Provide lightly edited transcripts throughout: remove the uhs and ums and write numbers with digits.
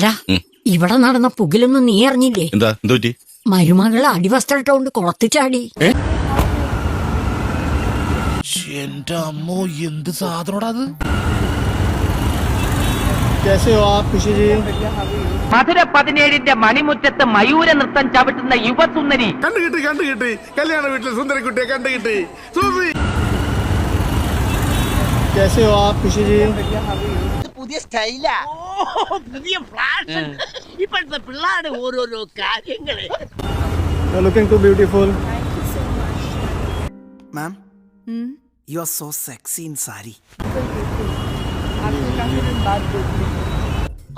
എടാ ഇവിടെ നടന്ന പുകിലൊന്നും നീ അറിഞ്ഞില്ലേ? എന്താ എന്തുപറ്റി? മരുമകള് അടിവസ്ത്രട്ടോണ്ട് കുളത്തി ചാടി. എന്റെ അമ്മോ, എന്ത് സാധനോടാ അത്? മധുര 17-ന്റെ മണിമുറ്റത്ത് മയൂര നൃത്തം ചവിട്ടുന്ന യുവസുന്ദരി. കണ്ടുകിട്ടി കല്യാണ വീട്ടിൽ സുന്ദരിക്കുട്ടിയെ കണ്ടുകിട്ടി. പുതിയ സ്റ്റൈലാ, പുതിയ ഫ്ലാഷ്. ഇപ്പോഴത്തെ പിള്ളേരുടെ ഓരോരോ കാര്യങ്ങള്. Looking too beautiful. Ma'am, you are so sexy in sari.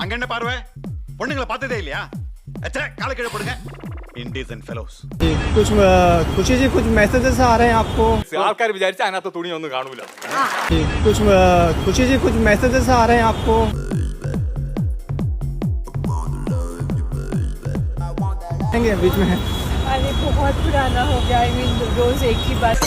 അങ്ങനെ പാർവേ പൊണ്ണുങ്ങളെ പാത്തതേ ഇല്ലയാ? എത്ര കാലേ കിഴ പോടുங்க. Indecent fellows. कुछ जी कुछ मैसेजेस आ रहे हैं आपको? ആൾക്കാർ വിചാരിച്ച അതിനകത്ത് തുണിയൊന്നും കാണൂല. कुछ जी कुछ मैसेजेस आ रहे हैं आपको? बीच में है. अरे बहुत पुराना हो गया. I mean, रोज एक ही बात.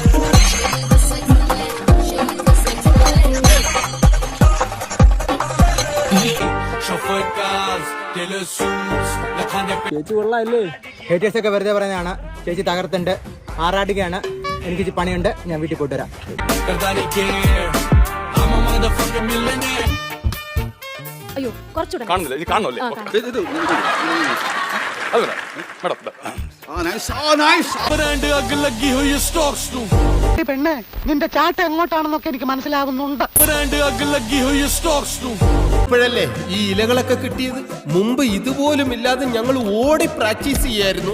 ചേച്ചി കൊള്ളാല്ലേ? ഹേറ്റേഴ്സ് ഒക്കെ വെറുതെ പറയുന്നതാണ്. ചേച്ചി തകർത്തുണ്ട്, ആറാടുകയാണ്. എനിക്ക് പണിയുണ്ട്, ഞാൻ വീട്ടിൽ പോയിട്ട് വരാം. അയ്യോ, കുറച്ചുകൂടെ കാണുന്നില്ല, ഇനി കാണണമല്ലേ? പെണ്ണെ, നിന്റെ ചാട്ട എങ്ങോട്ടാണെന്നൊക്കെ എനിക്ക് മനസ്സിലാവുന്നുണ്ട്. ഇപ്പോഴല്ലേ ഈ ഇലകളൊക്കെ കിട്ടിയത്? മുമ്പ് ഇതുപോലും ഇല്ലാതെ ഞങ്ങൾ ഓടി പ്രാക്ടീസ് ചെയ്യായിരുന്നു.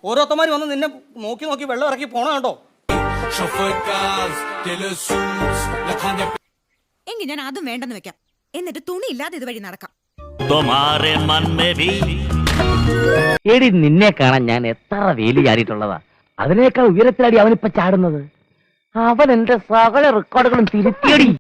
ഓരോരുത്തമാര് വന്ന് നിന്നെ നോക്കി നോക്കി വെള്ളം ഇറക്കി പോണ കേട്ടോ. എങ്കിൽ ഞാൻ അതും വേണ്ടെന്ന് വെക്കാം. എന്നിട്ട് തുണി ഇല്ലാതെ ഇതുവഴി നടക്കാം. എടി, നിന്നെ കാണാൻ ഞാൻ എത്ര വേലി ചാടിയിട്ടുള്ളതാ. അതിനേക്കാൾ ഉയരത്തിലടി അവനിപ്പോ ചാടുന്നത്. അവൻ എന്റെ സകല റെക്കോർഡുകളും തിരുത്തിയടി.